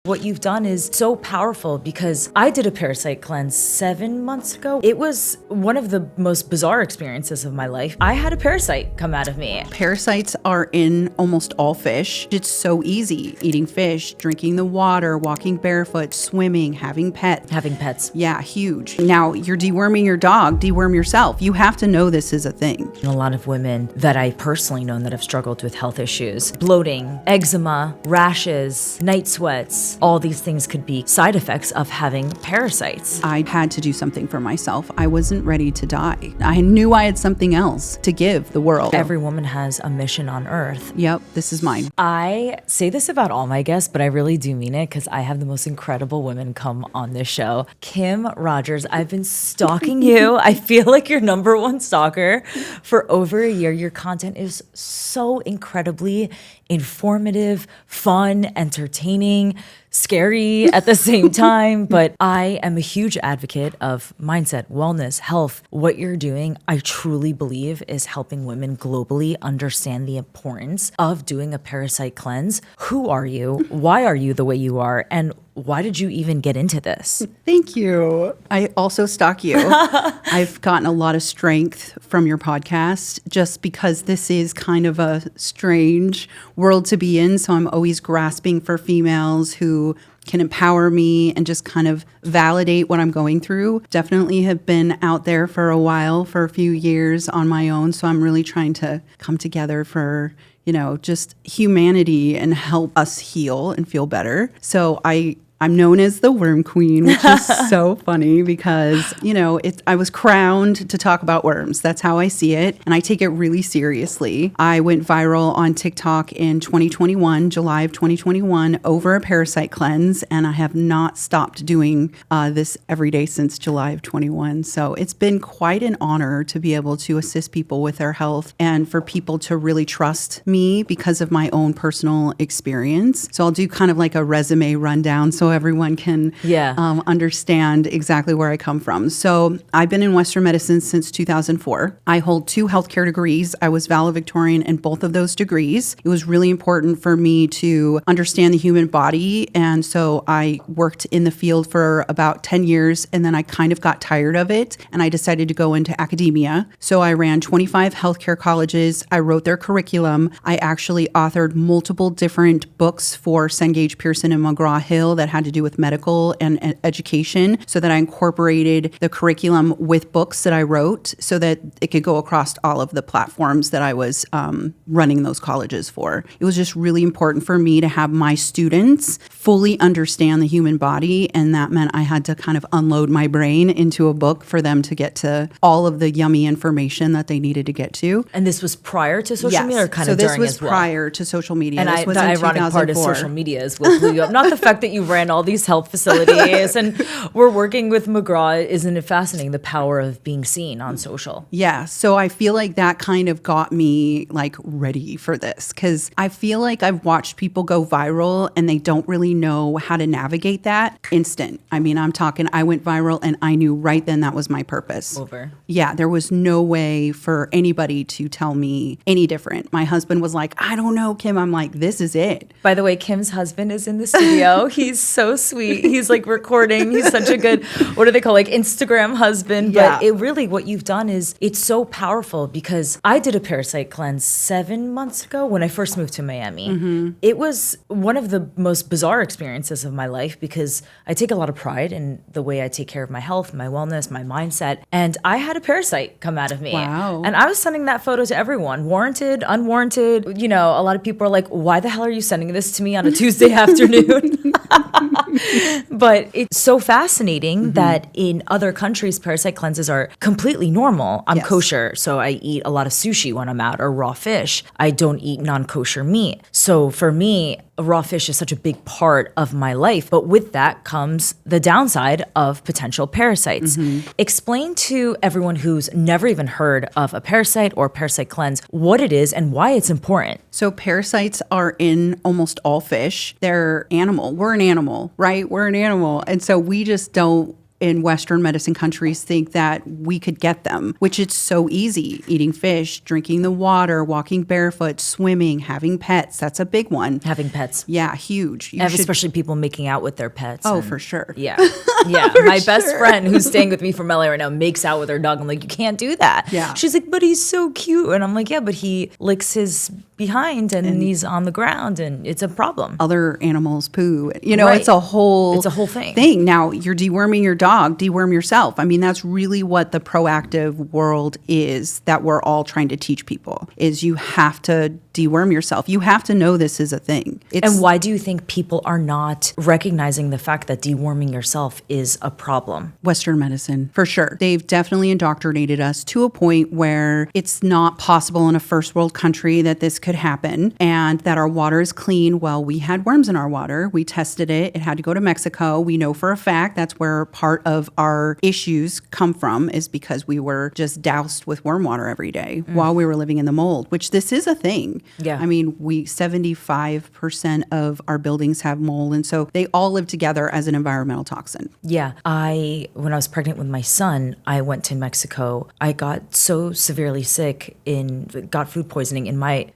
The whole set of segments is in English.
What you've done is so powerful because I did a parasite cleanse 7 months ago. It was one of the most bizarre experiences of my life. I had a parasite come out of me. Parasites are in almost all fish. It's so easy. Eating fish, drinking the water, walking barefoot, swimming, having pets. Having pets. Yeah, huge. Now you're deworming your dog, deworm yourself. You have to know this is a thing. And a lot of women that I personally know that have struggled with health issues, bloating, eczema, rashes, night sweats, all these things could be side effects of having parasites. I had to do something for myself. I wasn't ready to die. I knew I had something else to give the world. Every woman has a mission on earth. Yep, this is mine. I say this about all my guests, but I really do mean it because I have the most incredible women come on this show. Kim Rogers, I've been stalking you. I feel like your number one stalker for over a year. Your content is so incredibly informative, fun, entertaining, scary at the same time. But I am a huge advocate of mindset, wellness, health. What you're doing, I truly believe, is helping women globally understand the importance of doing a parasite cleanse. Who are you? Why are you the way you are? And why did you even get into this? Thank you. I also stalk you. I've gotten a lot of strength from your podcast just because this is kind of a strange world to be in. So I'm always grasping for females who can empower me and just kind of validate what I'm going through. Definitely have been out there for a while, for a few years on my own. So I'm really trying to come together for just humanity and help us heal and feel better. So I'm known as the Worm Queen, which is so funny because, I was crowned to talk about worms. That's how I see it. And I take it really seriously. I went viral on TikTok in 2021, July of 2021, over a parasite cleanse. And I have not stopped doing this every day since July of 21. So it's been quite an honor to be able to assist people with their health and for people to really trust me because of my own personal experience. So I'll do kind of like a resume rundown so everyone can understand exactly where I come from. So I've been in Western medicine since 2004. I hold 2 healthcare degrees. I was valedictorian in both of those degrees. It was really important for me to understand the human body. And so I worked in the field for about 10 years, and then I kind of got tired of it, and I decided to go into academia. So I ran 25 healthcare colleges. I wrote their curriculum. I actually authored multiple different books for Cengage, Pearson, and McGraw-Hill that had to do with medical and education, so that I incorporated the curriculum with books that I wrote so that it could go across all of the platforms that I was running those colleges for. It was just really important for me to have my students fully understand the human body, and that meant I had to kind of unload my brain into a book for them to get to all of the yummy information that they needed to get to. And this was prior to social media or kind of during as well? So this was prior to social media. And this was the in ironic 2004. part is social media is what blew you up. Not the fact that you ran all these health facilities and we're working with McGraw. Isn't it fascinating, the power of being seen on social? Yeah. So I feel like that kind of got me ready for this because I feel like I've watched people go viral and they don't really know how to navigate that instant. I mean, I went viral and I knew right then that was my purpose. Over. Yeah. There was no way for anybody to tell me any different. My husband was like, I don't know, Kim. I'm like, this is it. By the way, Kim's husband is in the studio. He's so sweet. He's recording. He's such a good, what do they call, Instagram husband. Yeah. But it really, what you've done is, it's so powerful because I did a parasite cleanse 7 months ago when I first moved to Miami. Mm-hmm. It was one of the most bizarre experiences of my life because I take a lot of pride in the way I take care of my health, my wellness, my mindset. And I had a parasite come out of me. Wow. And I was sending that photo to everyone, warranted, unwarranted. A lot of people are like, why the hell are you sending this to me on a Tuesday afternoon? But it's so fascinating that in other countries, parasite cleanses are completely normal. I'm kosher, so I eat a lot of sushi when I'm out, or raw fish. I don't eat non-kosher meat. So for me, raw fish is such a big part of my life. But with that comes the downside of potential parasites. Explain to everyone who's never even heard of a parasite or parasite cleanse what it is and why it's important. So parasites are in almost all fish. They're animal. We're an animal, right? We're an animal. And so we just don't in Western medicine countries think that we could get them, which it's so easy. Eating fish, drinking the water, walking barefoot, swimming, having pets. That's a big one. Having pets. Yeah, huge. Especially people making out with their pets. Oh, for sure. Yeah. Yeah. My best friend who's staying with me from LA right now makes out with her dog. I'm like, you can't do that. Yeah. She's like, but he's so cute. And I'm like, yeah, but he licks his behind and he's on the ground and it's a problem. Other animals poo. You know, Right. it's a whole thing. Now, you're deworming your dog, deworm yourself. I mean, that's really what the proactive world is that we're all trying to teach people is you have to deworm yourself. You have to know this is a thing. And why do you think people are not recognizing the fact that deworming yourself is a problem? Western medicine, for sure. They've definitely indoctrinated us to a point where it's not possible in a first world country that this could happen and that our water is clean. Well, we had worms in our water. We tested it. It had to go to Mexico. We know for a fact that's where part of our issues come from is because we were just doused with worm water every day while we were living in the mold, which this is a thing. Yeah. I mean, 75% of our buildings have mold. And so they all live together as an environmental toxin. Yeah. When I was pregnant with my son, I went to Mexico. I got so severely sick got food poisoning in my,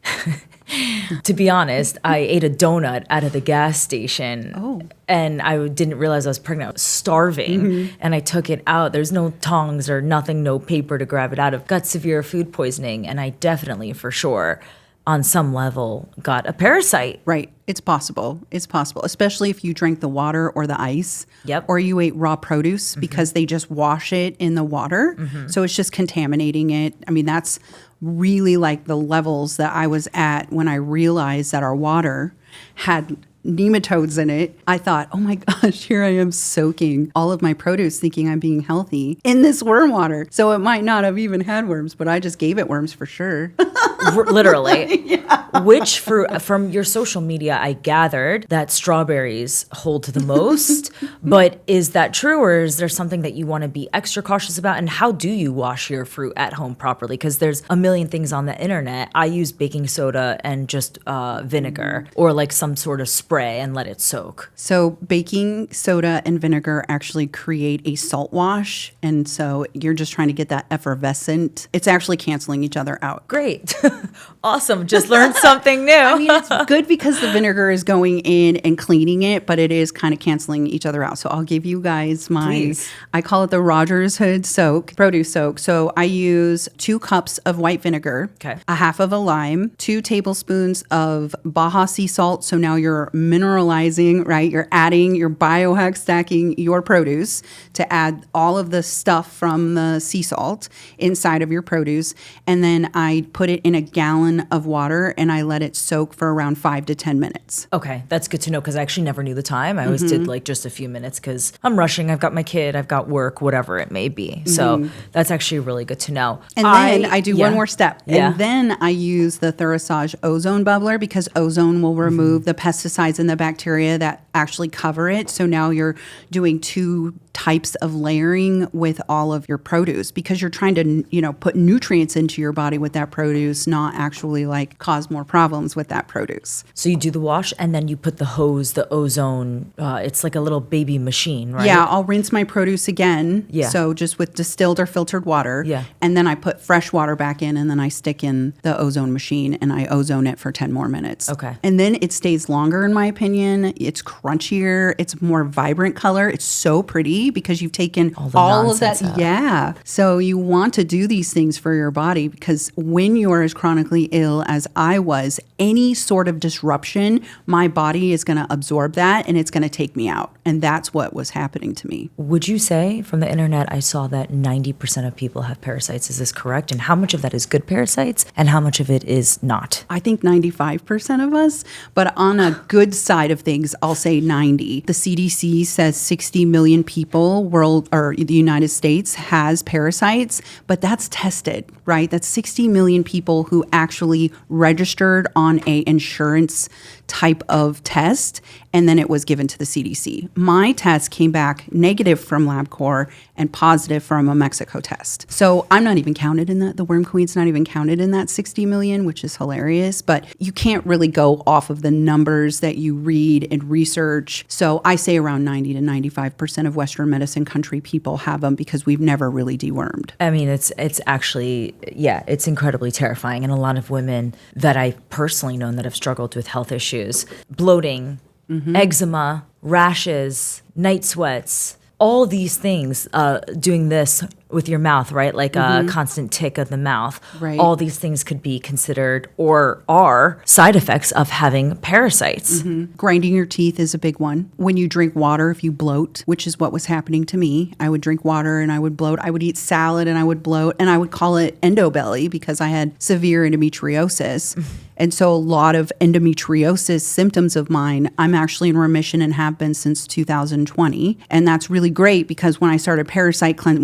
to be honest, I ate a donut out of the gas station. Oh. And I didn't realize I was pregnant. I was starving and I took it out. There's no tongs or nothing, no paper to grab it out of. Got severe food poisoning. And I definitely, for sure, on some level, got a parasite. Right. It's possible. It's possible, especially if you drank the water or the ice. Yep. Or you ate raw produce because they just wash it in the water. So it's just contaminating it. I mean, that's really like the levels that I was at when I realized that our water had nematodes in it. I thought, oh my gosh, here I am soaking all of my produce thinking I'm being healthy in this worm water. So it might not have even had worms, but I just gave it worms for sure. Literally. Yeah. Which fruit, from your social media, I gathered that strawberries hold to the most. But is that true, or is there something that you want to be extra cautious about? And how do you wash your fruit at home properly? Because there's a million things on the internet. I use baking soda and just vinegar or like some sort of spray and let it soak. So baking soda and vinegar actually create a salt wash. And so you're just trying to get that effervescent. It's actually canceling each other out. Great. Awesome. Just learned something new. I mean, it's good because the vinegar is going in and cleaning it, but it is kind of canceling each other out. So I'll give you guys Please. I call it the Rogers Hood soak, produce soak. So I use 2 cups of white vinegar, Okay. a half of a lime, 2 tablespoons of Baja sea salt. So now you're mineralizing, right? You're adding, you're biohack stacking your produce to add all of the stuff from the sea salt inside of your produce. And then I put it in a gallon of water and I let it soak for around 5 to 10 minutes. Okay, that's good to know because I actually never knew the time. I always did like just a few minutes because I'm rushing. I've got my kid, I've got work, whatever it may be. So that's actually really good to know. And then I do one more step. Yeah. And then I use the Therasage ozone bubbler because ozone will remove the pesticides and the bacteria that actually cover it. So now you're doing 2 types of layering with all of your produce because you're trying to, put nutrients into your body with that produce, not actually like cause more problems with that produce. So you do the wash and then you put the hose, the ozone, it's like a little baby machine, right? Yeah, I'll rinse my produce again. Yeah. So just with distilled or filtered water. Yeah. And then I put fresh water back in and then I stick in the ozone machine and I ozone it for 10 more minutes. Okay. And then it stays longer in my opinion. It's crunchier. It's more vibrant color. It's so pretty because you've taken all of that. Out. Yeah. So you want to do these things for your body because when you are as chronically ill as I was, any sort of disruption, my body is going to absorb that and it's going to take me out. And that's what was happening to me. Would you say from the internet, I saw that 90% of people have parasites. Is this correct? And how much of that is good parasites and how much of it is not? I think 95% of us, but on a good side of things, I'll say 90. The CDC says 60 million people the United States has parasites, but that's tested, right? That's 60 million people who actually registered on a insurance type of test, and then it was given to the CDC. My test came back negative from LabCorp and positive from a Mexico test. So I'm not even counted in that. The worm queen's not even counted in that 60 million, which is hilarious, but you can't really go off of the numbers that you read and research. So I say around 90 to 95% of Western Western medicine country people have them because we've never really dewormed. I mean, it's actually, yeah, it's incredibly terrifying. And a lot of women that I personally know that have struggled with health issues, bloating, eczema, rashes, night sweats, all these things, doing this with your mouth, right? Like a constant tick of the mouth. Right. All these things could be considered or are side effects of having parasites. Grinding your teeth is a big one. When you drink water, if you bloat, which is what was happening to me, I would drink water and I would bloat. I would eat salad and I would bloat, and I would call it endobelly because I had severe endometriosis. And so a lot of endometriosis symptoms of mine, I'm actually in remission and have been since 2020. And that's really great because when I started parasite cleansing,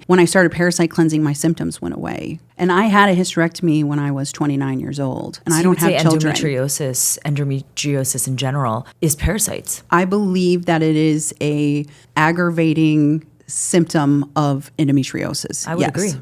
when I started parasite cleansing, my symptoms went away. And I had a hysterectomy when I was 29 years old. And So I you don't would have say children. endometriosis in general is parasites. I believe that it is a aggravating symptom of endometriosis. I would agree.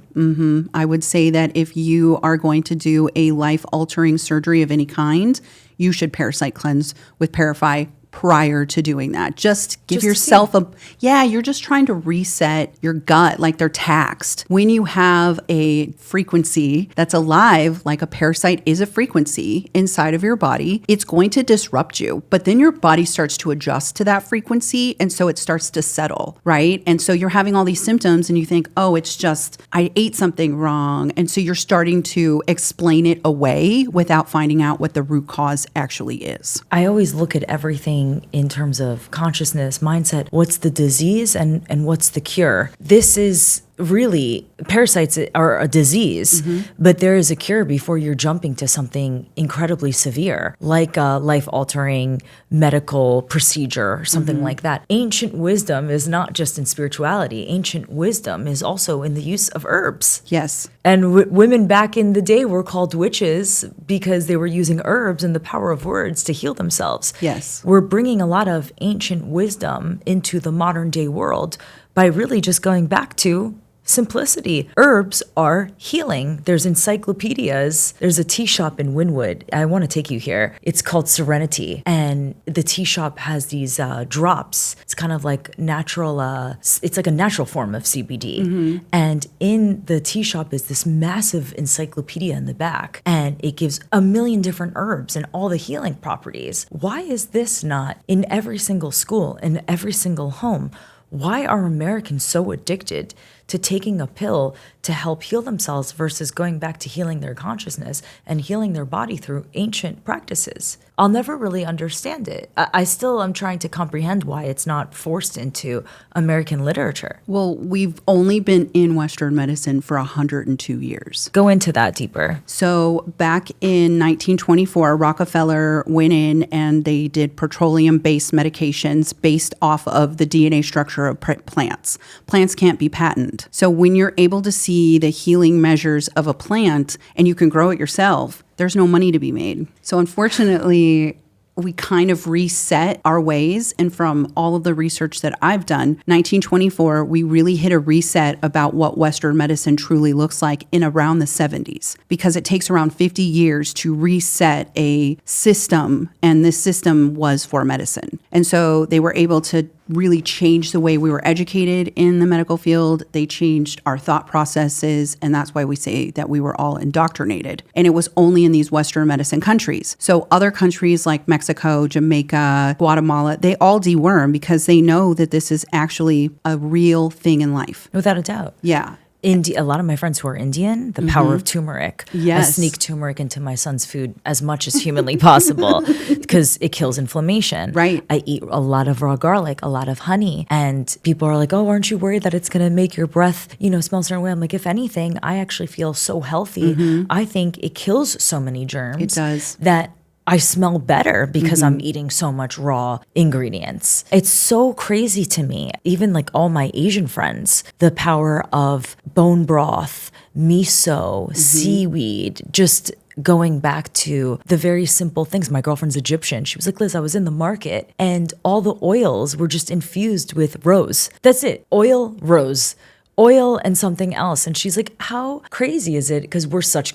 I would say that if you are going to do a life-altering surgery of any kind, you should parasite cleanse with Parify prior to doing that. Just give yourself you're just trying to reset your gut like they're taxed. When you have a frequency that's alive, like a parasite is a frequency inside of your body, it's going to disrupt you. But then your body starts to adjust to that frequency. And so it starts to settle, right? And so you're having all these symptoms and you think, oh, it's just, I ate something wrong. And so you're starting to explain it away without finding out what the root cause actually is. I always look at everything in terms of consciousness, mindset, what's the disease and what's the cure. This is really, parasites are a disease, but there is a cure before you're jumping to something incredibly severe, like a life-altering medical procedure or something like that. Ancient wisdom is not just in spirituality. Ancient wisdom is also in the use of herbs. Yes. And women back in the day were called witches because they were using herbs and the power of words to heal themselves. Yes. We're bringing a lot of ancient wisdom into the modern day world by really just going back to simplicity. Herbs are healing. There's encyclopedias. There's a tea shop in Wynwood. I want to take you here. It's called Serenity. And the tea shop has these drops. It's kind of like natural, it's like a natural form of CBD. And in the tea shop is this massive encyclopedia in the back. And it gives a million different herbs and all the healing properties. Why is this not in every single school, in every single home? Why are Americans so addicted to taking a pill to help heal themselves versus going back to healing their consciousness and healing their body through ancient practices? I'll never really understand it. I still am trying to comprehend why it's not forced into American literature. Well, we've only been in Western medicine for 102 years. Go into that deeper. So back in 1924, Rockefeller went in and they did petroleum-based medications based off of the DNA structure of plants. Plants can't be patented. So when you're able to see the healing measures of a plant and you can grow it yourself, there's no money to be made. So unfortunately, we kind of reset our ways. And from all of the research that I've done, 1924, we really hit a reset about what Western medicine truly looks like in around the 70s, because it takes around 50 years to reset a system. And this system was for medicine. And so they were able to really changed the way we were educated in the medical field. They changed our thought processes, and that's why we say that we were all indoctrinated. And it was only in these Western medicine countries. So other countries like Mexico, Jamaica, Guatemala, they all deworm because they know that this is actually a real thing in life. Without a doubt. Yeah. A lot of my friends who are Indian, the power of turmeric. Yes. I sneak turmeric into my son's food as much as humanly possible because it kills inflammation. Right. I eat a lot of raw garlic, a lot of honey. And people are like, oh, aren't you worried that it's going to make your breath, smell a certain way? I'm like, if anything, I actually feel so healthy. I think it kills so many germs. It does. That I smell better because I'm eating so much raw ingredients. It's so crazy to me. Even like all my Asian friends, the power of bone broth, miso, seaweed, just going back to the very simple things. My girlfriend's Egyptian. She was like, Liz, I was in the market and all the oils were just infused with rose. That's it. Oil, rose. oil and something else. And she's like, how crazy is it? Because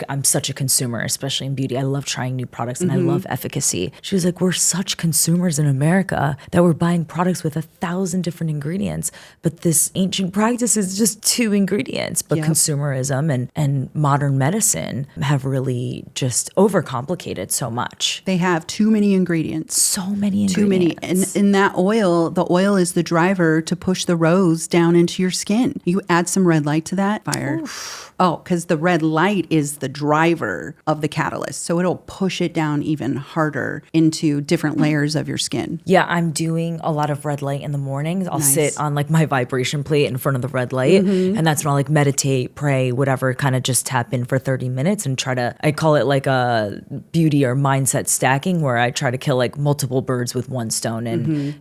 I'm such a consumer, especially in beauty. I love trying new products and I love efficacy. She was like, we're such consumers in America that we're buying products with 1,000 different ingredients. But this ancient practice is just 2 ingredients. But consumerism and modern medicine have really just overcomplicated so much. They have too many ingredients. So many ingredients. Too many. And in that oil, the oil is the driver to push the rose down into your skin. You add some red light to that fire. Oof. Oh, because the red light is the driver of the catalyst. So it'll push it down even harder into different layers of your skin. Yeah, I'm doing a lot of red light in the mornings. I'll sit on like my vibration plate in front of the red light. And that's when I'll like meditate, pray, whatever, kind of just tap in for 30 minutes and I call it like a beauty or mindset stacking, where I try to kill like multiple birds with one stone. And,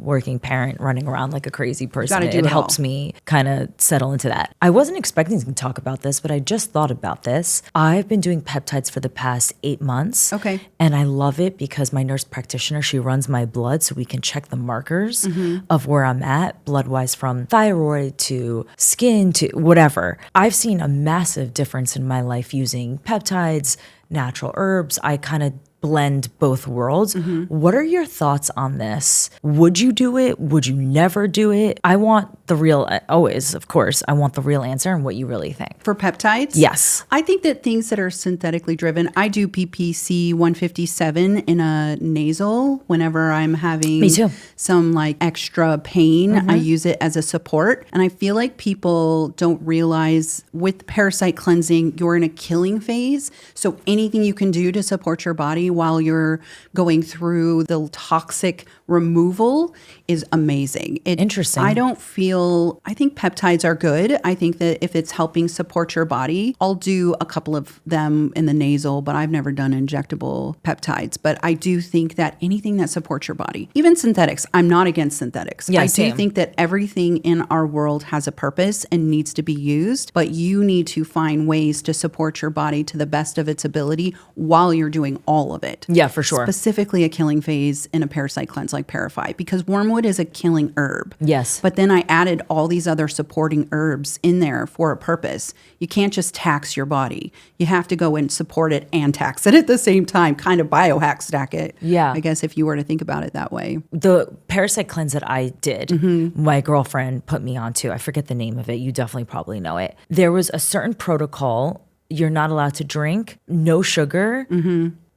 working parent running around like a crazy person. It helps me kind of settle into that. I wasn't expecting to talk about this, but I just thought about this. I've been doing peptides for the past 8 months. Okay. And I love it because my nurse practitioner, she runs my blood so we can check the markers of where I'm at, blood-wise, from thyroid to skin to whatever. I've seen a massive difference in my life using peptides, natural herbs. I kind of blend both worlds. What are your thoughts on this? Would you do it? Would you never do it? I want the real, always, of course, I want the real answer and what you really think. For peptides? Yes. I think that things that are synthetically driven, I do PPC 157 in a nasal whenever I'm having some like extra pain. I use it as a support. And I feel like people don't realize with parasite cleansing, you're in a killing phase. So anything you can do to support your body while you're going through the toxic removal is amazing. Interesting. I think peptides are good. I think that if it's helping support your body, I'll do a couple of them in the nasal, but I've never done injectable peptides. But I do think that anything that supports your body, even synthetics, I'm not against synthetics. Yeah, I same. do think that everything in our world has a purpose and needs to be used, but you need to find ways to support your body to the best of its ability while you're doing all of it. Yeah, for sure. Specifically a killing phase in a parasite cleanse like Parafite, because wormwood is a killing herb. Yes. But then I added all these other supporting herbs in there for a purpose. You can't just tax your body. You have to go and support it and tax it at the same time, kind of biohack stack it. Yeah. I guess if you were to think about it that way. The parasite cleanse that I did, my girlfriend put me onto, I forget the name of it. You definitely probably know it. There was a certain protocol. You're not allowed to drink, no sugar.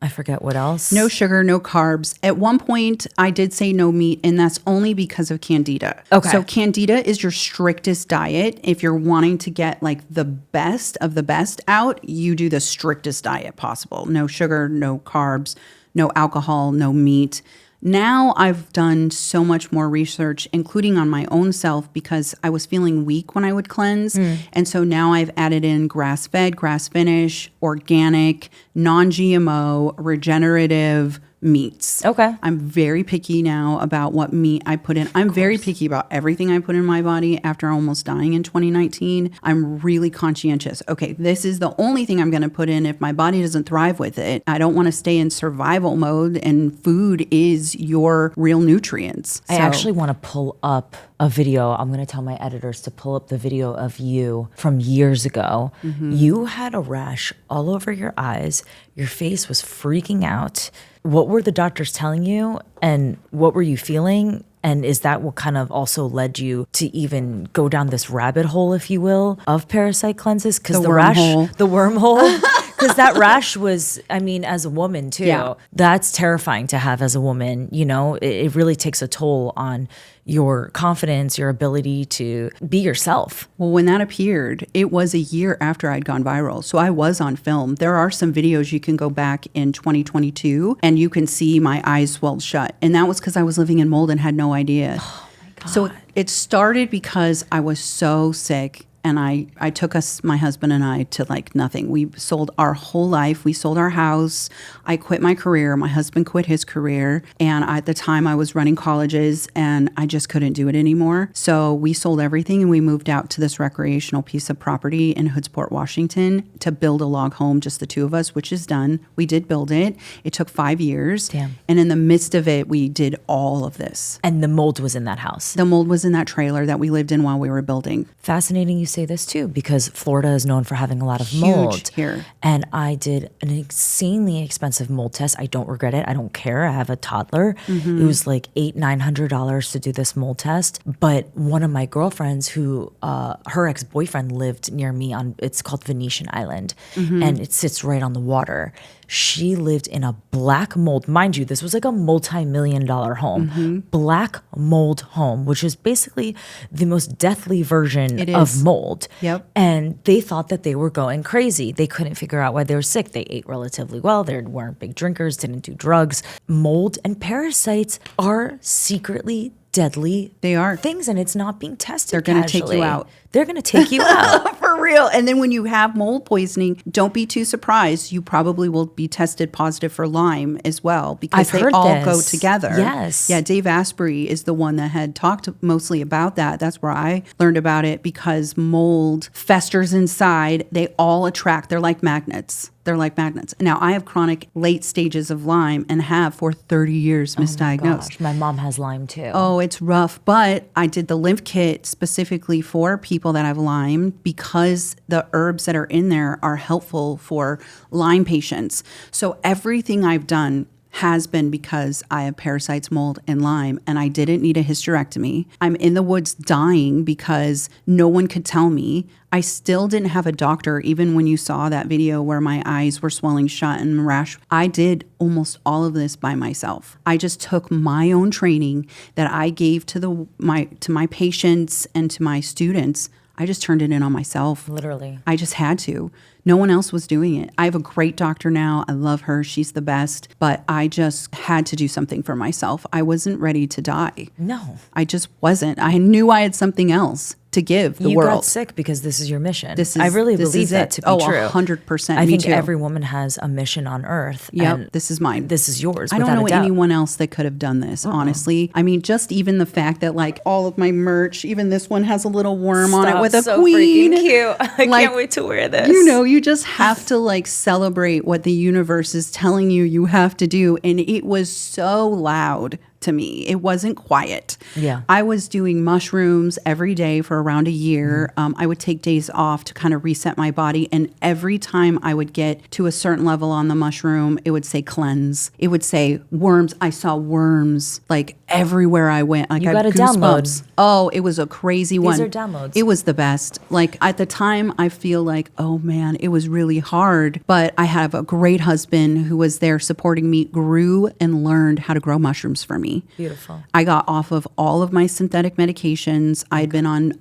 I forget what else. No sugar, no carbs. At one point, I did say no meat, and that's only because of candida. Okay. So candida is your strictest diet. If you're wanting to get like the best of the best out, you do the strictest diet possible. No sugar, no carbs, no alcohol, no meat. Now I've done so much more research, including on my own self, because I was feeling weak when I would cleanse. And so now I've added in grass-fed, grass-finished, organic, non-GMO, regenerative meats. Okay. I'm very picky now about what meat I put in. I'm very picky about everything I put in my body after almost dying in 2019. I'm really conscientious. Okay, this is the only thing I'm going to put in if my body doesn't thrive with it. I don't want to stay in survival mode, and food is your real nutrients. I actually want to pull up a video. I'm going to tell my editors to pull up the video of you from years ago. You had a rash all over your eyes. Your face was freaking out. What were the doctors telling you, and what were you feeling? And is that what kind of also led you to even go down this rabbit hole, if you will, of parasite cleanses? Because the wormhole. Because that rash was, I mean, as a woman too, that's terrifying to have as a woman. You know, it really takes a toll on your confidence, your ability to be yourself. Well, when that appeared, it was a year after I'd gone viral. So I was on film. There are some videos you can go back in 2022 and you can see my eyes swelled shut. And that was because I was living in mold and had no idea. Oh my God. So it started because I was so sick and I took us, my husband and I, to like nothing. We sold our whole life. We sold our house. I quit my career. My husband quit his career. And at the time I was running colleges and I just couldn't do it anymore. So we sold everything and we moved out to this recreational piece of property in Hoodsport, Washington to build a log home, just the two of us, which is done. We did build it. It took 5 years. Damn. And in the midst of it, we did all of this. And the mold was in that house. The mold was in that trailer that we lived in while we were building. Fascinating you say this too, because Florida is known for having a lot of mold. Huge here. And I did an insanely expensive mold test. I don't regret it. I don't care. I have a toddler. It was like $800-900 to do this mold test. But one of my girlfriends who, her ex-boyfriend lived near me on, it's called Venetian Island, and it sits right on the water. She lived in a black mold. Mind you, this was like a multi-million-dollar home. Black mold home, which is basically the most deathly version of mold. Yep. And they thought that they were going crazy. They couldn't figure out why they were sick. They ate relatively well. They weren't big drinkers, didn't do drugs. Mold and parasites are secretly deadly things, and it's not being tested. They're going to take you out. They're going to take you out. For real. And then when you have mold poisoning, don't be too surprised. You probably will be tested positive for Lyme as well, because they all go together. Yes. Yeah, Dave Asprey is the one that had talked mostly about that. That's where I learned about it, because mold festers inside. They all attract. They're like magnets. They're like magnets. Now, I have chronic late stages of Lyme and have for 30 years misdiagnosed. My mom has Lyme too. Oh, it's rough. But I did the lymph kit specifically for people that have Lyme, because the herbs that are in there are helpful for Lyme patients. So everything I've done has been because I have parasites, mold, and Lyme, and I didn't need a hysterectomy. I'm in the woods dying because no one could tell me. I still didn't have a doctor, even when you saw that video where my eyes were swelling shut and rash. I did almost all of this by myself. I just took my own training that I gave to my patients and to my students. I just turned it in on myself. Literally. I just had to. No one else was doing it. I have a great doctor now. I love her. She's the best. But I just had to do something for myself. I wasn't ready to die. No. I just wasn't. I knew I had something else to give the world. You got sick because this is your mission. I really believe that to be true. 100%. I think every woman has a mission on earth. Yep, this is mine. This is yours. I don't know anyone else that could have done this, honestly. I mean, just even the fact that like all of my merch, even this one has a little worm on it with a queen. Freaking cute. I can't wait to wear this. You know, you just have to like celebrate what the universe is telling you have to do. And it was so loud to me. It wasn't quiet. Yeah. I was doing mushrooms every day for around a year. I would take days off to kind of reset my body. And every time I would get to a certain level on the mushroom, it would say cleanse. It would say worms. I saw worms like everywhere I went. Like, you I got had to download. Oh, it was a crazy one. These are downloads. It was the best. Like at the time, I feel like, oh man, it was really hard. But I have a great husband who was there supporting me, grew and learned how to grow mushrooms for me. Beautiful. I got off of all of my synthetic medications. I'd been on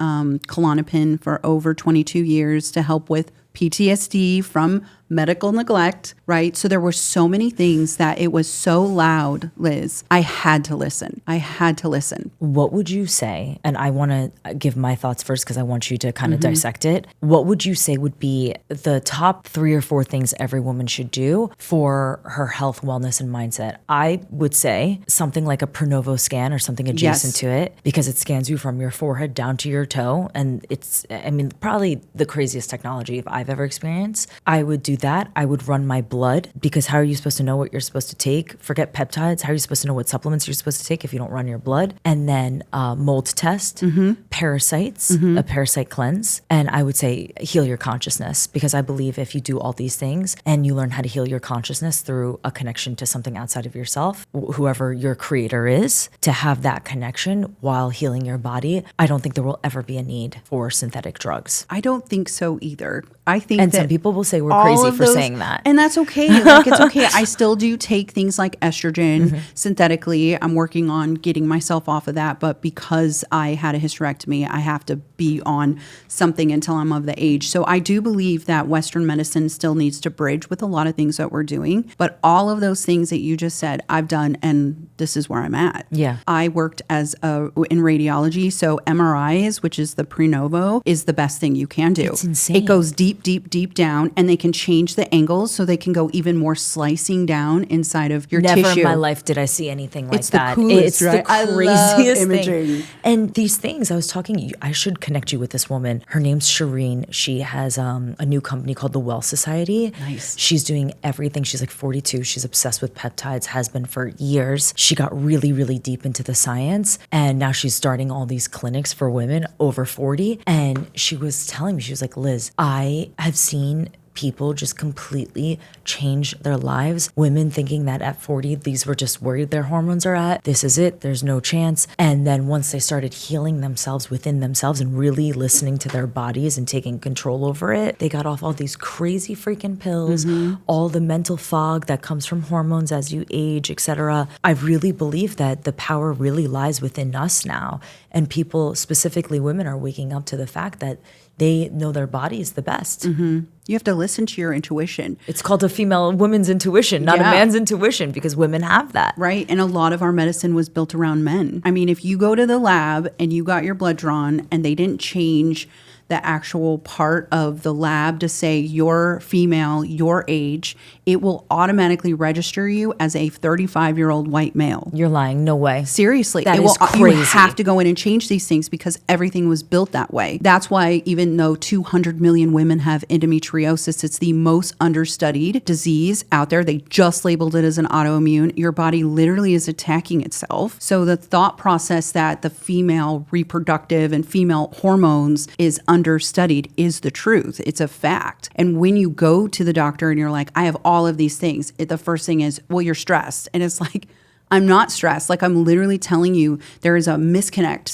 Klonopin for over 22 years to help with PTSD from medical neglect, right? So there were so many things that it was so loud, Liz. I had to listen. What would you say, and I want to give my thoughts first because I want you to kind of dissect it. What would you say would be the top 3 or 4 things every woman should do for her health, wellness, and mindset? I would say something like a Pronovo scan or something adjacent to it, because it scans you from your forehead down to your toe. And it's, I mean, probably the craziest technology I've ever experienced. I would do that. I would run my blood, because how are you supposed to know what you're supposed to take? Forget peptides. How are you supposed to know what supplements you're supposed to take if you don't run your blood? And then mold test, parasites, a parasite cleanse. And I would say heal your consciousness, because I believe if you do all these things and you learn how to heal your consciousness through a connection to something outside of yourself, whoever your creator is, to have that connection while healing your body, I don't think there will ever be a need for synthetic drugs. I don't think so either. I think and that some people will say we're crazy for saying that. And that's okay. Like, it's okay. I still do take things like estrogen synthetically. I'm working on getting myself off of that. But because I had a hysterectomy affect me. I have to be on something until I'm of the age. So I do believe that Western medicine still needs to bridge with a lot of things that we're doing. But all of those things that you just said, I've done, and this is where I'm at. Yeah. I worked in radiology. So MRIs, which is the Prenovo, is the best thing you can do. It's insane. It goes deep, deep, deep down, and they can change the angles so they can go even more slicing down inside of your tissue. Never in my life did I see anything like It's the that. coolest, It's right? the I love craziest imaging. thing. And these things, I was talking, I should connect you with this woman. Her name's Shireen. She has a new company called the Well Society. Nice. She's doing everything. She's like 42. She's obsessed with peptides, has been for years. She got really, really deep into the science. And now she's starting all these clinics for women over 40. And she was telling me, she was like, Liz, I have seen people just completely change their lives. Women thinking that at 40, these were just where their hormones are at. This is it. There's no chance. And then once they started healing themselves within themselves and really listening to their bodies and taking control over it, they got off all these crazy freaking pills, all the mental fog that comes from hormones as you age, etc. I really believe that the power really lies within us now. And people, specifically women, are waking up to the fact that they know their body is the best. You have to listen to your intuition. It's called a woman's intuition, not a man's intuition, because women have that. Right. And a lot of our medicine was built around men. I mean, if you go to the lab and you got your blood drawn and they didn't change the actual part of the lab to say you're female, your age, it will automatically register you as a 35-year-old white male. You're lying. No way. Seriously. That it is will, crazy. You have to go in and change these things because everything was built that way. That's why even though 200 million women have endometriosis, it's the most understudied disease out there. They just labeled it as an autoimmune. Your body literally is attacking itself. So the thought process that the female reproductive and female hormones is understudied is the truth. It's a fact. And when you go to the doctor and you're like, I have all of these things, the first thing is, well, you're stressed. And it's like, I'm not stressed. Like, I'm literally telling you there is a misconnect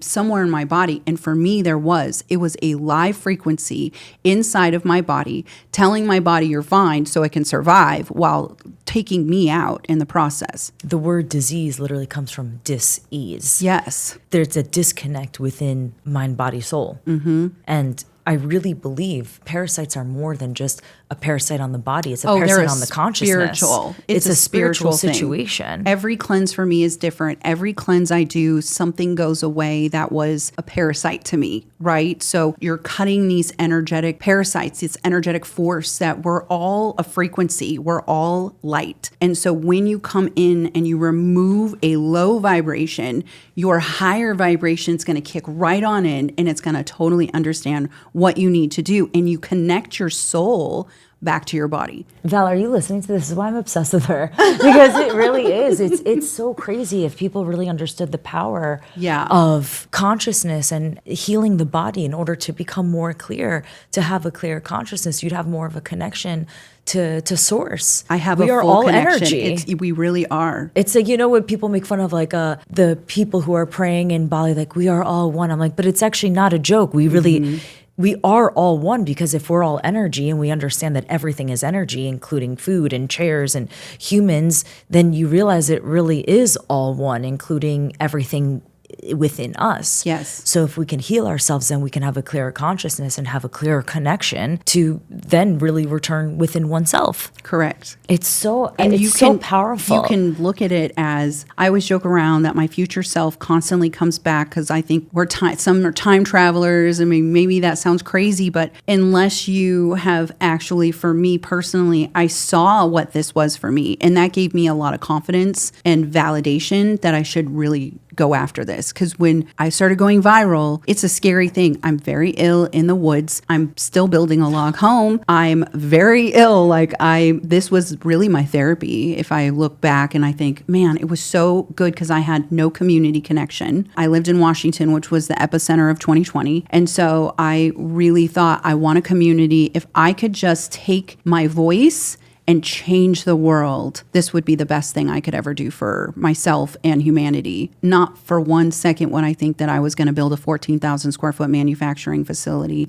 somewhere in my body. And for me, it was a live frequency inside of my body telling my body you're fine so it can survive while taking me out in the process. The word disease literally comes from dis-ease. Yes. There's a disconnect within mind, body, soul. And I really believe parasites are more than just a parasite on the body. It's a parasite on the consciousness. Spiritual. It's a spiritual thing. situation. Every cleanse for me is different. Every cleanse I do, something goes away that was a parasite to me, right? So you're cutting these energetic parasites, this energetic force that we're all a frequency. We're all light. And so when you come in and you remove a low vibration, your higher vibration is going to kick right on in and it's going to totally understand what you need to do. And you connect your soul back to your body. Val, are you listening to this? This is why I'm obsessed with her. Because it really is. It's so crazy if people really understood the power of consciousness and healing the body in order to become more clear, to have a clear consciousness. You'd have more of a connection to source. We are full all connection. energy. We really are. It's like, when people make fun of like the people who are praying in Bali, like, we are all one. I'm like, but it's actually not a joke. We really... We are all one, because if we're all energy and we understand that everything is energy, including food and chairs and humans, then you realize it really is all one, including everything within us. Yes. So if we can heal ourselves, then we can have a clearer consciousness and have a clearer connection to then really return within oneself. Correct. It's so powerful. You can look at it as, I always joke around that my future self constantly comes back because I think some are time travelers. I mean, maybe that sounds crazy, but unless you have actually, for me personally, I saw what this was for me. And that gave me a lot of confidence and validation that I should really go after this. Because when I started going viral, it's a scary thing. I'm very ill in the woods. I'm still building a log home. I'm very ill. This was really my therapy. If I look back and I think, man, it was so good because I had no community connection. I lived in Washington, which was the epicenter of 2020. And so I really thought, I want a community. If I could just take my voice and change the world, this would be the best thing I could ever do for myself and humanity. Not for 1 second would I think that I was going to build a 14,000 square foot manufacturing facility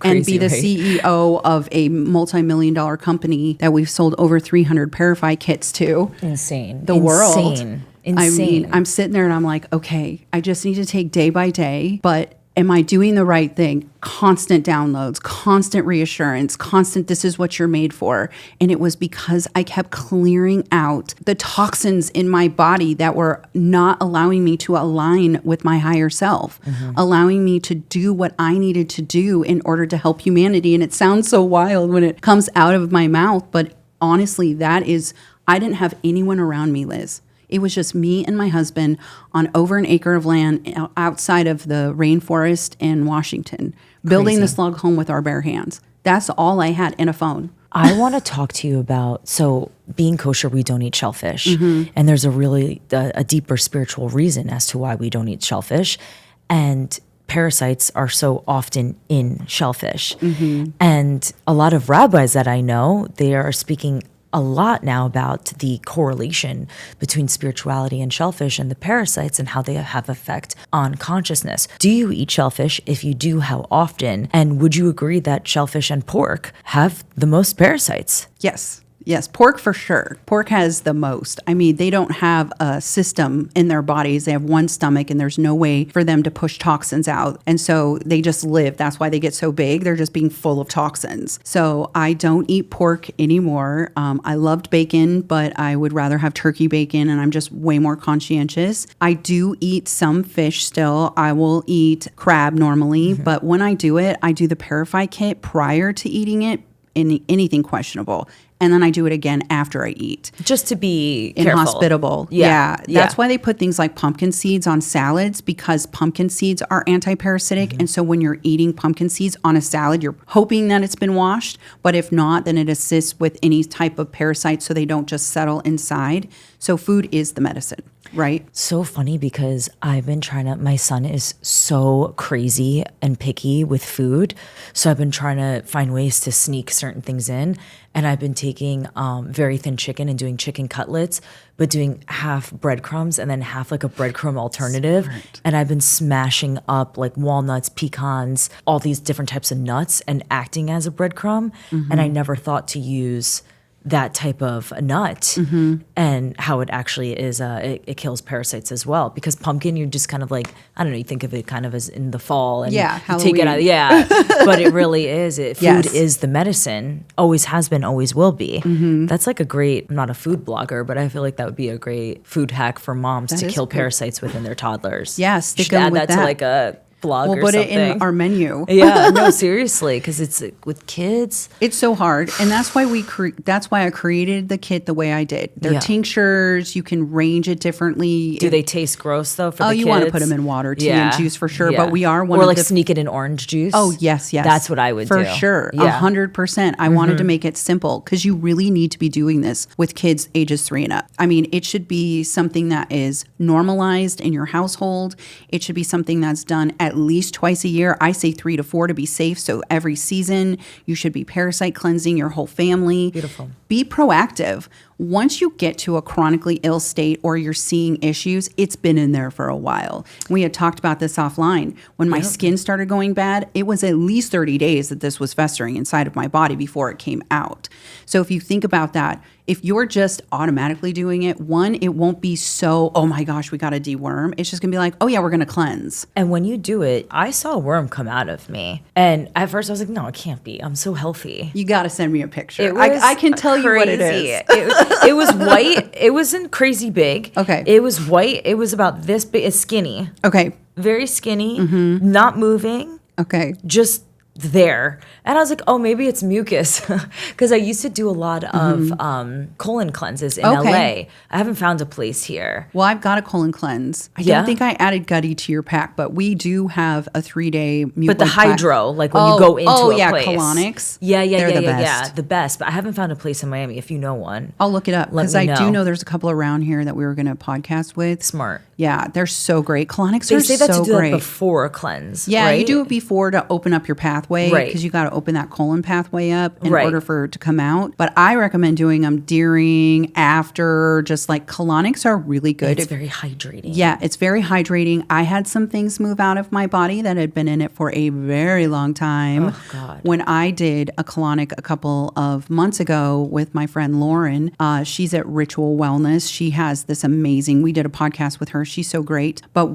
and be the CEO of a multi-million-dollar company that we've sold over 300 Parasite kits to. Insane. The world. Insane. I mean, I'm sitting there and I'm like, okay, I just need to take day by day, but Am I doing the right thing? Constant downloads, constant reassurance, constant, this is what you're made for. And it was because I kept clearing out the toxins in my body that were not allowing me to align with my higher self, allowing me to do what I needed to do in order to help humanity. And it sounds so wild when it comes out of my mouth, but honestly, I didn't have anyone around me, Liz. It was just me and my husband on over an acre of land outside of the rainforest in Washington, building this log home with our bare hands. That's all I had, and a phone. I want to talk to you about, so being kosher, we don't eat shellfish. And there's a deeper spiritual reason as to why we don't eat shellfish. And parasites are so often in shellfish. And a lot of rabbis that I know, they are speaking a lot now about the correlation between spirituality and shellfish and the parasites and how they have effect on consciousness. Do you eat shellfish? If you do, how often? And would you agree that shellfish and pork have the most parasites? Yes. Yes, pork for sure. Pork has the most. I mean, they don't have a system in their bodies. They have one stomach and there's no way for them to push toxins out. And so they just live. That's why they get so big. They're just being full of toxins. So I don't eat pork anymore. I loved bacon, but I would rather have turkey bacon, and I'm just way more conscientious. I do eat some fish still. I will eat crab normally, but when I do it, I do the Parasite kit prior to eating it, anything questionable. And then I do it again after I eat. Just to be inhospitable. Yeah. That's why they put things like pumpkin seeds on salads, because pumpkin seeds are anti-parasitic. And so when you're eating pumpkin seeds on a salad, you're hoping that it's been washed. But if not, then it assists with any type of parasites so they don't just settle inside. So food is the medicine, right? So funny, because I've been my son is so crazy and picky with food. So I've been trying to find ways to sneak certain things in. And I've been taking very thin chicken and doing chicken cutlets, but doing half breadcrumbs and then half like a breadcrumb alternative. Smart. And I've been smashing up like walnuts, pecans, all these different types of nuts and acting as a breadcrumb. And I never thought to use that type of nut and how it actually is, it kills parasites as well. Because pumpkin, you're just kind of like, I don't know, you think of it kind of as in the fall and you take it out. But it really is. Food is the medicine, always has been, always will be. That's like I'm not a food blogger, but I feel like that would be a great food hack for moms to kill parasites within their toddlers. Yeah, stick them with that to like a blog we'll or put something. It in our menu. Yeah, no, seriously, because it's with kids. It's so hard, and that's why that's why I created the kit the way I did. They're tinctures. You can range it differently. Do they taste gross though for the kids? You want to put them in water, tea, and juice for sure. But we are or sneak it in orange juice. Oh yes. That's what I would do for sure. 100%. I wanted to make it simple because you really need to be doing this with kids ages 3 and up. I mean, it should be something that is normalized in your household. It should be something that's done at least twice a year. I say 3 to 4 to be safe. So every season you should be parasite cleansing your whole family. Beautiful. Be proactive. Once you get to a chronically ill state or you're seeing issues, it's been in there for a while. We had talked about this offline. When my skin started going bad, it was at least 30 days that this was festering inside of my body before it came out. So if you think about that, if you're just automatically doing it, one, it won't be so, oh my gosh, we got to deworm. It's just going to be like, oh yeah, we're going to cleanse. And when you do it, I saw a worm come out of me. And at first I was like, no, it can't be. I'm so healthy. You got to send me a picture. I can tell you what it is. It was white. It wasn't crazy big. Okay. It was white. It was about this big. It's skinny. Okay. Very skinny. Not moving. Okay. Just there. And I was like, oh, maybe it's mucus. Because I used to do a lot of colon cleanses in LA. I haven't found a place here. Well, I've got a colon cleanse. I don't think I added Gutty to your pack, but we do have a 3-day mucoid. But the hydro, like when you go into a place. colonics. They're the best. The best. But I haven't found a place in Miami. If you know one, I'll look it up. Because I do know there's a couple around here that we were going to podcast with. Smart. Yeah, they're so great. Colonics are so great. They say that to do that before a cleanse. Yeah, right? you do it before to open up your pathway. Right. Because you got to open that colon pathway up in order for it to come out. But I recommend doing them during, after, just like colonics are really good. It's very hydrating. Yeah, it's very hydrating. I had some things move out of my body that had been in it for a very long time. Oh, God. When I did a colonic a couple of months ago with my friend Lauren, she's at Ritual Wellness. She has this amazing, we did a podcast with her. She's so great. But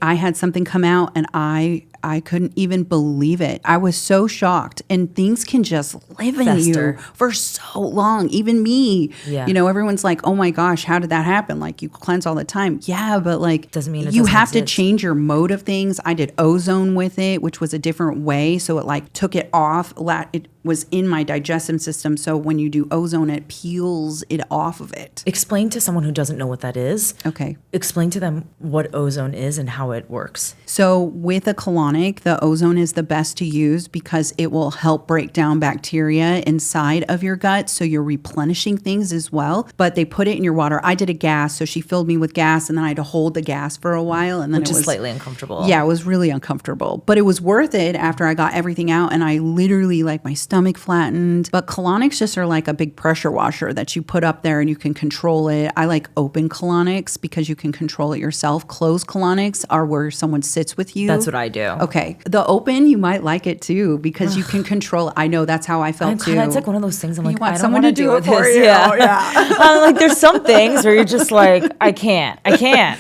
I had something come out and I I couldn't even believe it. I was so shocked. And things can just live in you for so long. Even me. Yeah. You know, everyone's like, oh my gosh, how did that happen? Like, you cleanse all the time. Yeah, but like, doesn't mean you have to change your mode of things. I did ozone with it, which was a different way. So it like took it off. It was in my digestive system. So when you do ozone, it peels it off of it. Explain to someone who doesn't know what that is. Okay. Explain to them what ozone is and how it works. So with a colonic, the ozone is the best to use because it will help break down bacteria inside of your gut. So you're replenishing things as well. But they put it in your water. I did a gas. So she filled me with gas and then I had to hold the gas for a while. And then Which it was is slightly uncomfortable. Yeah, it was really uncomfortable. But it was worth it after I got everything out. And I literally, like, my stomach flattened. But colonics just are like a big pressure washer that you put up there and you can control it. I like open colonics because you can control it yourself. Closed colonics are where someone sits with you. That's what I do. Okay. The open, you might like it too because you can control it. I know that's how I felt too. It's like one of those things I'm like, want I don't someone want to to do it this. for you. Yeah. I'm like, there's some things where you're just like, I can't.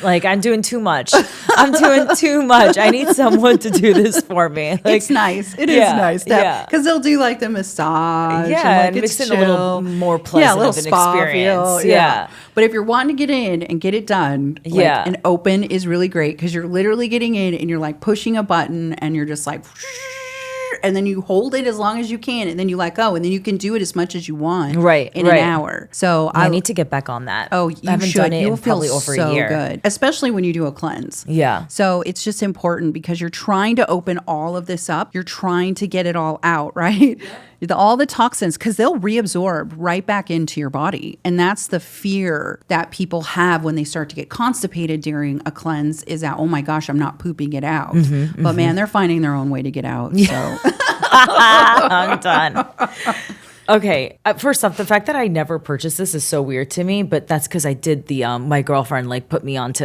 Like, I'm doing too much. I need someone to do this for me. Like, it's nice. It is nice. Because they'll do like the massage. Yeah, and mix it's it a little more pleasant a little of an spa experience. feel. Yeah. But if you're wanting to get in and get it done, like, an open is really great because you're literally getting in and you're like pushing a button and you're just like, and then you hold it as long as you can and then you let go and then you can do it as much as you want in an hour. So I need to get back on that. Oh, you I haven't should. done it You'll in probably feel over so a year. good, especially when you do a cleanse. Yeah. So it's just important because you're trying to open all of this up. You're trying to get it all out, right? All the toxins, because they'll reabsorb right back into your body. And that's the fear that people have when they start to get constipated during a cleanse is that, oh my gosh, I'm not pooping it out. But man, they're finding their own way to get out. So I'm done. Okay, first off, the fact that I never purchased this is so weird to me, but that's because I did my girlfriend like put me onto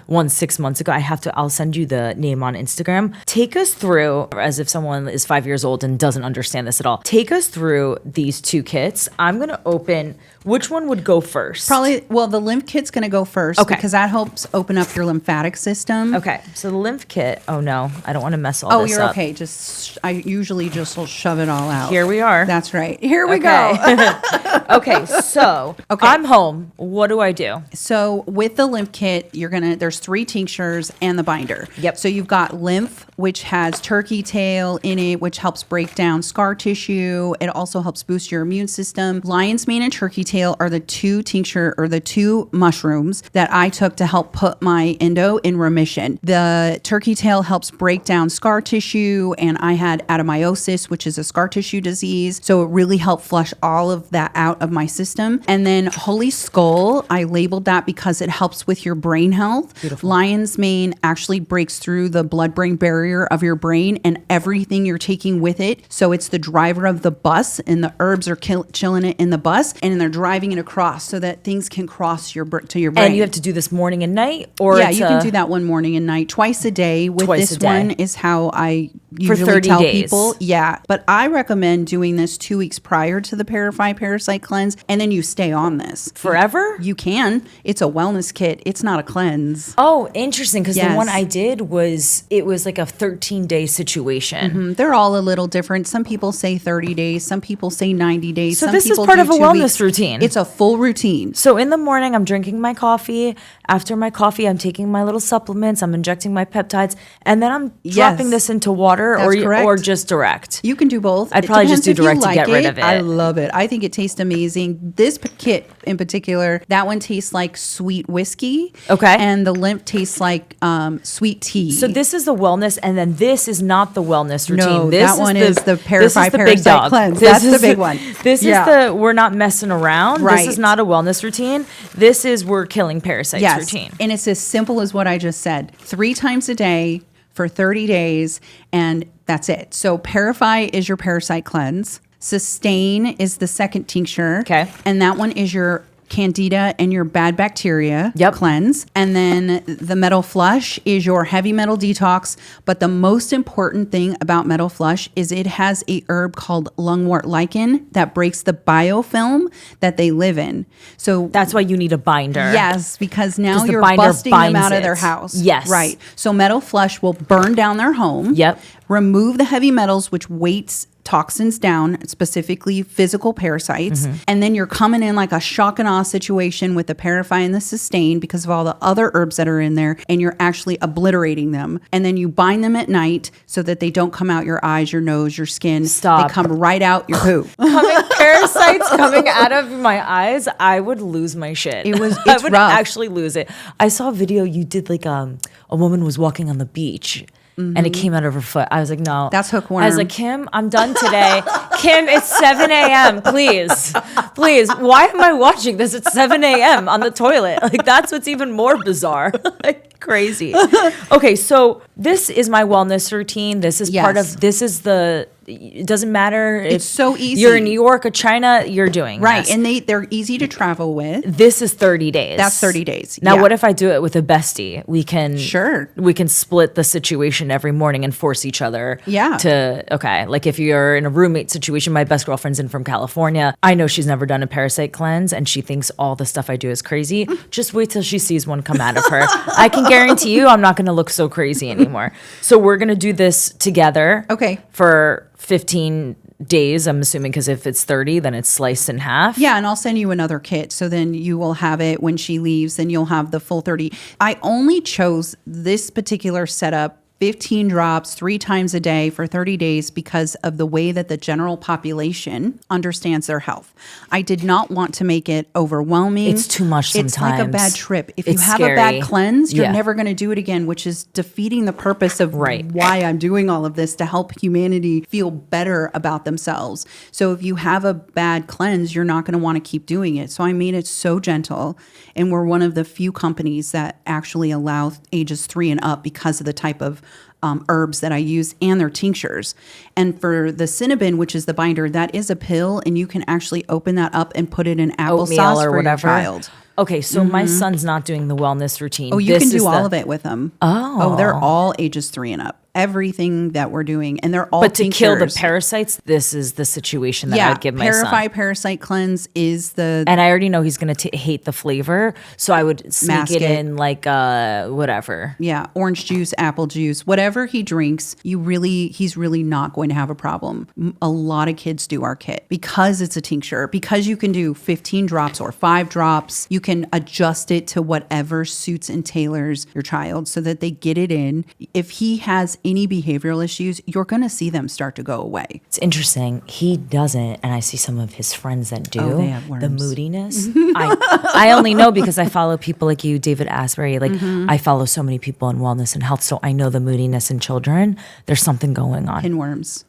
one 6 months ago. I'll send you the name on Instagram. Take us through, as if someone is 5 years old and doesn't understand this at all. Take us through these two kits. I'm going to open, which one would go first? Probably, well, the lymph kit's going to go first because that helps open up your lymphatic system. Okay, so the lymph kit, oh no, I don't want to mess all this up. Oh, you're okay. I usually just will shove it all out. Here we are. That's right. Here we go. Okay, so I'm home. What do I do? So with the lymph kit, there's 3 tinctures and the binder. Yep. So you've got lymph, which has turkey tail in it, which helps break down scar tissue. It also helps boost your immune system. Lion's mane and turkey tail are the 2 mushrooms that I took to help put my endo in remission. The turkey tail helps break down scar tissue, and I had adenomyosis, which is a scar tissue disease. So it really helped flush all of that out of my system. And then Holy Skull, I labeled that because it helps with your brain health. Beautiful. Lion's mane actually breaks through the blood-brain barrier of your brain and everything you're taking with it. So it's the driver of the bus, and the herbs are chilling it in the bus, and they're driving it across so that things can cross to your brain. And you have to do this morning and night? Or yeah, you can do that one morning and night, twice a day. With this one is how I usually tell people. Yeah, but I recommend doing this 2 weeks prior to the Parasite Cleanse, and then you stay on this. Forever? You can. It's a wellness kit. It's not a cleanse. Oh, interesting, because the one I did was like a 13-day situation. Mm-hmm. They're all a little different. Some people say 30 days. Some people say 90 days. So some this is people part of a 2 wellness weeks. routine. It's a full routine. So in the morning, I'm drinking my coffee. After my coffee, I'm taking my little supplements. I'm injecting my peptides. And then I'm dropping this into water or just direct. You can do both. I'd probably just do direct to get rid of it. I love it. I think it tastes amazing. This kit in particular, that one tastes like sweet whiskey. Okay. And the lymph tastes like sweet tea. So this is the wellness, and then this is not the wellness routine. No, this that one is the Parasite Cleanse. That's the big one. This is we're not messing around. Right. This is not a wellness routine. This is we're killing parasites routine. And it's as simple as what I just said. 3 times a day for 30 days, and that's it. So Parify is your parasite cleanse. Sustain is the second tincture. Okay. And that one is your candida and your bad bacteria Yep. cleanse. And then the metal flush is your heavy metal detox. But the most important thing about metal flush is it has a herb called lungwort lichen that breaks the biofilm that they live in. So That's why you need a binder. yes, because now 'Cause the you're binder busting them binds out of it. their house. Yes. Right. So metal flush will burn down their home. Yep. Remove the heavy metals, which weights toxins down, specifically physical parasites. And then you're coming in like a shock and awe situation with the Parify and the Sustain because of all the other herbs that are in there, and you're actually obliterating them. And then you bind them at night so that they don't come out your eyes, your nose, your skin. Stop. They come right out your poo. Parasites coming out of my eyes, I would lose my shit. I It's would rough. actually lose it. I saw a video you did like a woman was walking on the beach. And it came out of her foot. I was like, no. That's hookworm. I was like, Kim, I'm done today. Kim, it's 7 a.m. Please. Please. Why am I watching this at 7 a.m. on the toilet? Like, that's what's even more bizarre. Like, crazy. Okay, so this is my wellness routine. This is part Yes. of, this is the, it doesn't matter. It's so easy. You're in New York or China, you're doing Right. this. And they're easy to travel with. This is 30 days. That's 30 days. Now, Yeah. what if I do it with a bestie? We can Sure. We can split the situation every morning and force each other. Yeah. Okay. Like if you're in a roommate situation, my best girlfriend's in from California. I know she's never done a parasite cleanse, and she thinks all the stuff I do is crazy. Just wait till she sees one come out of her. I can guarantee you, I'm not going to look so crazy anymore. So we're going to do this together. Okay. For 15 days, I'm assuming, because if it's 30, then it's sliced in half. Yeah, and I'll send you another kit. So then you will have it when she leaves, then you'll have the full 30. I only chose this particular setup 15 drops 3 times a day for 30 days because of the way that the general population understands their health. I did not want to make it overwhelming. It's too much It's like a sometimes. bad trip. If It's you have scary. a bad cleanse, you're Yeah. never going to do it again, which is defeating the purpose of Right. why I'm doing all of this, to help humanity feel better about themselves. So if you have a bad cleanse, you're not going to want to keep doing it. So I made it so gentle. And we're one of the few companies that actually allow ages 3 and up because of the type of herbs that I use and their tinctures. And for the Cinnabon, which is the binder, that is a pill, and you can actually open that up and put it in Oatmeal applesauce or for whatever. your child. Okay, so my son's not doing the wellness routine. Oh, you This can is do all the- of it with them. Oh, they're all ages 3 and up. Everything that we're doing, and they're all But to kill the tinctures. parasites, this is the situation that I'd give my Parify son. Parasite Cleanse is the And I already know he's going to hate the flavor, so I would sneak Mask it it. in like whatever. orange juice, apple juice, whatever he drinks. He's really not going to have a problem. A lot of kids do our kit because it's a tincture. Because you can do 15 drops or 5 drops, you can adjust it to whatever suits and tailors your child so that they get it in. If he has any behavioral issues, you're going to see them start to go away. It's interesting. He doesn't, and I see some of his friends that do. Oh, they have The worms. moodiness. I only know because I follow people like you, David Asbury. Like I follow so many people in wellness and health, so I know the moodiness in children. There's something going on. Pinworms.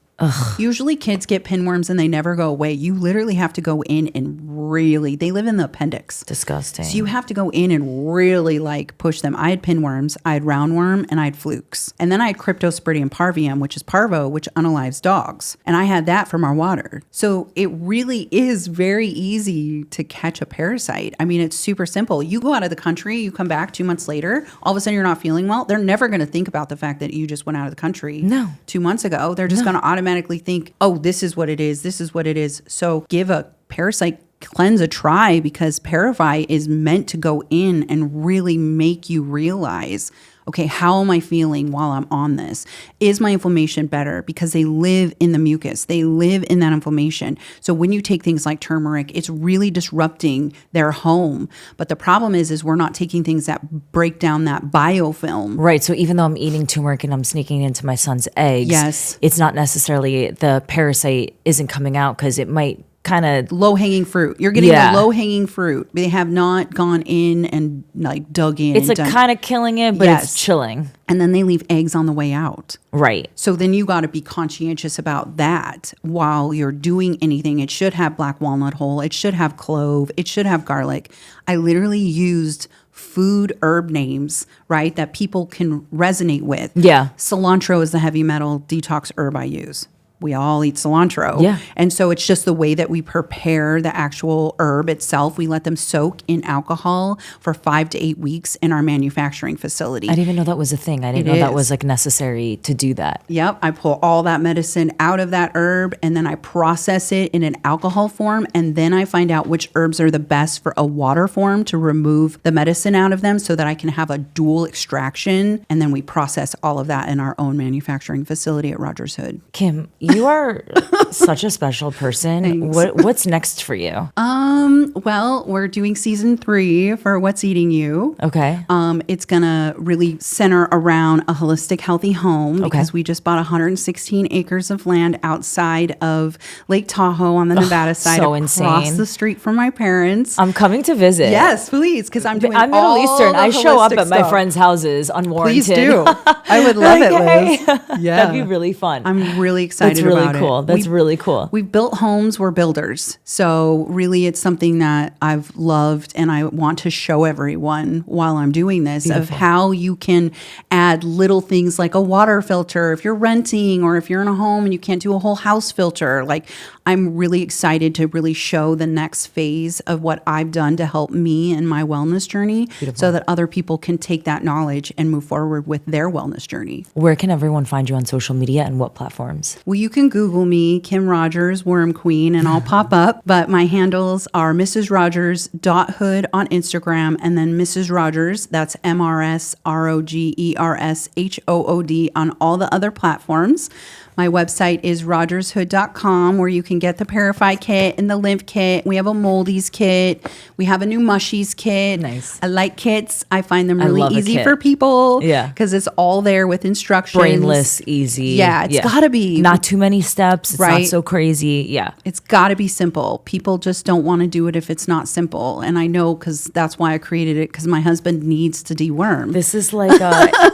Usually kids get pinworms and they never go away. You literally have to go in and really, they live in the appendix. Disgusting. So you have to go in and really like push them. I had pinworms, I had roundworm, and I had flukes. And then I had cryptosporidium parvium, which is parvo, which unalives dogs. And I had that from our water. So it really is very easy to catch a parasite. I mean, it's super simple. You go out of the country, you come back 2 months later, all of a sudden you're not feeling well. They're never going to think about the fact that you just went out of the country No. 2 months ago. They're just going to automatically think, oh, this is what it is. This is what it is. So give a parasite cleanse a try, because Parify is meant to go in and really make you realize, okay, how am I feeling while I'm on this? Is my inflammation better? Because they live in the mucus. They live in that inflammation. So when you take things like turmeric, it's really disrupting their home. But the problem is we're not taking things that break down that biofilm. Right. So even though I'm eating turmeric and I'm sneaking into my son's eggs, Yes. it's not necessarily the parasite isn't coming out because it might kind of Low-hanging fruit. You're getting Yeah. the low-hanging fruit. They have not gone in and like dug in. it's and like done- kind of killing it, but Yes. it's chilling. and then they leave eggs on the way out. Right. So then you got to be conscientious about that while you're doing anything. It should have black walnut hull. It should have clove. It should have garlic. I literally used food herb names, right, that people can resonate with. Yeah. Cilantro is the heavy metal detox herb I use. we all eat cilantro. Yeah. And so it's just the way that we prepare the actual herb itself. We let them soak in alcohol for 5 to 8 weeks in our manufacturing facility. I didn't even know that was a thing. I didn't know that was like necessary to do that. Yep. I pull all that medicine out of that herb and then I process it in an alcohol form. And then I find out which herbs are the best for a water form to remove the medicine out of them so that I can have a dual extraction. And then we process all of that in our own manufacturing facility at Rogers Hood. Kim, you are such a special person. What's next for you? Well, we're doing season 3 for What's Eating You. Okay. It's going to really center around a holistic, healthy home because we just bought 116 acres of land outside of Lake Tahoe on the Nevada side, so across insane. the street from my parents. I'm coming to visit. Yes, please, because I'm doing I'm all Middle Eastern. the I show up holistic at my stuff. friends' houses on Warrington. Please do. I would love it, Liz. Yeah. That'd be really fun. I'm really excited That's really about cool. it. That's really cool. We've built homes, we're builders. So really it's something that I've loved and I want to show everyone while I'm doing this of how you can add little things like a water filter if you're renting or if you're in a home and you can't do a whole house filter. Like I'm really excited to really show the next phase of what I've done to help me in my wellness journey so that other people can take that knowledge and move forward with their wellness journey. Where can everyone find you on social media and what platforms? Well, you can Google me, Kim Rogers, Worm Queen, and I'll pop up. But my handles are mrsrogers.hood on Instagram and then Mrs. Rogers, that's MRSROGERSHOOD on all the other platforms. My website is rogershood.com where you can get the Parasite kit and the lymph kit. We have a moldies kit. We have a new mushies kit. Nice. I like kits. I find them love really a easy kit. for people. Yeah. Because it's all there with instructions. Brainless, easy. Yeah, it's gotta be. Not too many steps. It's not Right. so crazy. Yeah. It's got to be simple. People just don't want to do it if it's not simple. And I know because that's why I created it, because my husband needs to deworm. This is like,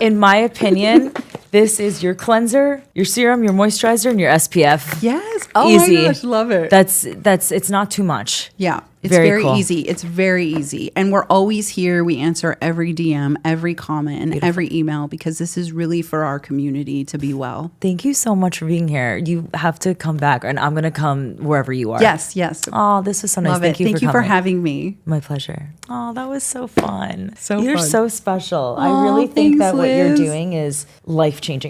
in my opinion, this is your cleanser, your serum, your moisturizer, and your SPF. Yes. Oh Easy. my gosh, love it. That's it's not too much. Yeah. It's Very very cool. easy. It's very easy. And we're always here. We answer every DM, every comment, and every email because this is really for our community to be well. Thank you so much for being here. You have to come back, and I'm going to come wherever you are. Yes, yes. Oh, this was so nice. Love Thank it. you Thank for you for coming. having me. My pleasure. Oh, that was so fun. So You're fun. so special. I Aw, really think thanks, that what you're Liz. doing is life-changing.